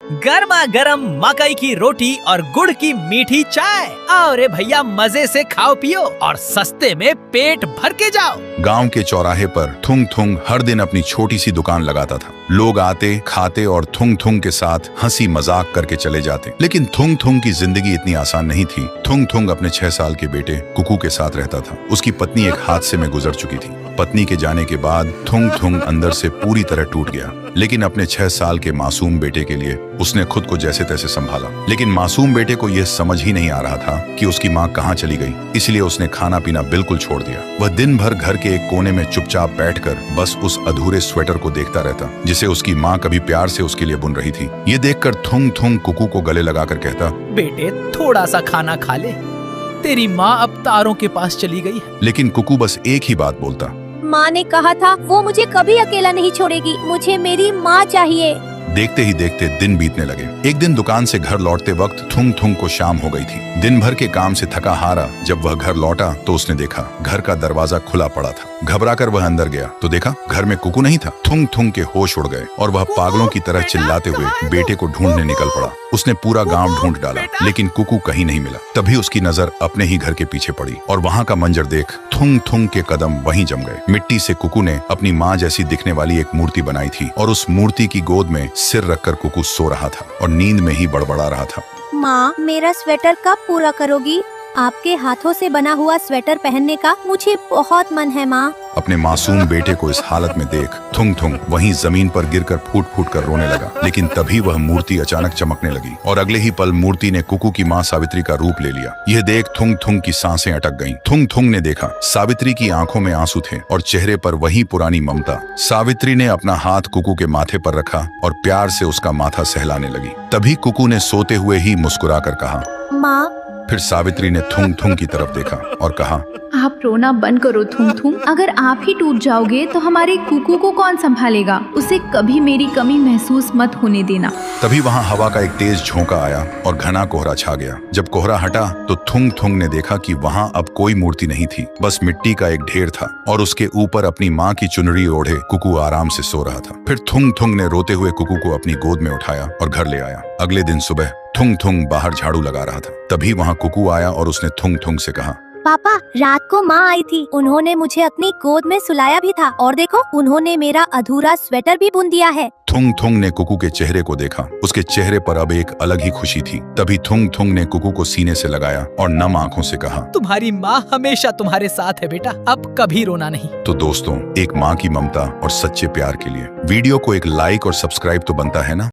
गर्मा गर्म मकई की रोटी और गुड़ की मीठी चाय। आओ रे भैया, मजे से खाओ पियो और सस्ते में पेट भर के जाओ। गांव के चौराहे पर थुंग थुंग हर दिन अपनी छोटी सी दुकान लगाता था। लोग आते, खाते और थुंग थुंग के साथ हंसी मजाक करके चले जाते। लेकिन थुंग थुंग की जिंदगी इतनी आसान नहीं थी। थुंग थुंग अपने 6 साल के बेटे कुकू के साथ रहता था। उसकी पत्नी एक हादसे में गुजर चुकी थी। पत्नी के जाने के बाद थुंग थुंग अंदर से पूरी तरह टूट गया। लेकिन अपने 6 साल के मासूम बेटे के लिए उसने खुद को जैसे तैसे संभाला। लेकिन मासूम बेटे को यह समझ ही नहीं आ रहा था कि उसकी माँ कहाँ चली गई। इसलिए उसने खाना पीना बिल्कुल छोड़ दिया। वह दिन भर घर के एक कोने में चुपचाप बैठकर बस उस अधूरे स्वेटर को देखता रहता, जिसे उसकी माँ कभी प्यार से उसके लिए बुन रही थी। ये देखकर थुंग थुंग कुकू को गले लगाकर कहता, बेटे थोड़ा सा खाना खा ले, तेरी माँ अब तारों के पास चली गई है। लेकिन कुकू बस एक ही बात बोलता, माँ ने कहा था वो मुझे कभी अकेला नहीं छोड़ेगी, मुझे मेरी माँ चाहिए। देखते ही देखते दिन बीतने लगे। एक दिन दुकान से घर लौटते वक्त थुंग थुंग को शाम हो गई थी। दिन भर के काम से थका हारा जब वह घर लौटा तो उसने देखा घर का दरवाजा खुला पड़ा था। घबराकर वह अंदर गया तो देखा घर में कुकू नहीं था। थुंग थुंग के होश उड़ गए और वह पागलों की तरह चिल्लाते हुए बेटे को ढूंढने निकल पड़ा। उसने पूरा गांव ढूंढ डाला, लेकिन कुकू कहीं नहीं मिला। तभी उसकी नजर अपने ही घर के पीछे पड़ी और वहां का मंजर देख थुंग थुंग के कदम वहीं जम गए। मिट्टी से कुकू ने अपनी माँ जैसी दिखने वाली एक मूर्ति बनाई थी और उस मूर्ति की गोद में सिर रखकर कुकू सो रहा था और नींद में ही बड़बड़ा रहा था। माँ, मेरा स्वेटर कब पूरा करोगी? आपके हाथों से बना हुआ स्वेटर पहनने का मुझे बहुत मन है माँ। अपने मासूम बेटे को इस हालत में देख थुंग थुंग वहीं जमीन पर गिरकर फूट फूट कर रोने लगा। लेकिन तभी वह मूर्ति अचानक चमकने लगी और अगले ही पल मूर्ति ने कुकू की माँ सावित्री का रूप ले लिया। यह देख थुंग थुंग की सांसें अटक गईं। थुंग थुंग ने देखा सावित्री की आंखों में आंसू थे और चेहरे पर वही पुरानी ममता। सावित्री ने अपना हाथ कुकू के माथे पर रखा और प्यार से उसका माथा सहलाने लगी। तभी कुकू ने सोते हुए ही मुस्कुरा कर कहा, माँ। फिर सावित्री ने थुंग थुंग की तरफ देखा और कहा, आप रोना बंद करो थुंग थुंग। अगर आप ही टूट जाओगे तो हमारे कुकू को कौन संभालेगा? उसे कभी मेरी कमी महसूस मत होने देना। तभी वहां हवा का एक तेज झोंका आया और घना कोहरा छा गया। जब कोहरा हटा तो थुंग थुंग ने देखा कि वहां अब कोई मूर्ति नहीं थी, बस मिट्टी का एक ढेर था और उसके ऊपर अपनी माँ की चुनरी ओढ़े कुकू आराम से सो रहा था। फिर थुंग थुंग ने रोते हुए कुकू को अपनी गोद में उठाया और घर ले आया। अगले दिन सुबह थुंग थुंग बाहर झाड़ू लगा रहा था। तभी वहां कुकू आया और उसने थुंग थुंग से कहा, पापा, रात को माँ आई थी, उन्होंने मुझे अपनी गोद में सुलाया भी था और देखो उन्होंने मेरा अधूरा स्वेटर भी बुन दिया है। थुंग थुंग ने कुकू के चेहरे को देखा। उसके चेहरे पर अब एक अलग ही खुशी थी। तभी थुंग थुंग ने कुकू को सीने से लगाया और नम आंखों से कहा, तुम्हारी माँ हमेशा तुम्हारे साथ है बेटा, अब कभी रोना नहीं। तो दोस्तों, एक माँ की ममता और सच्चे प्यार के लिए वीडियो को एक लाइक और सब्सक्राइब तो बनता है ना।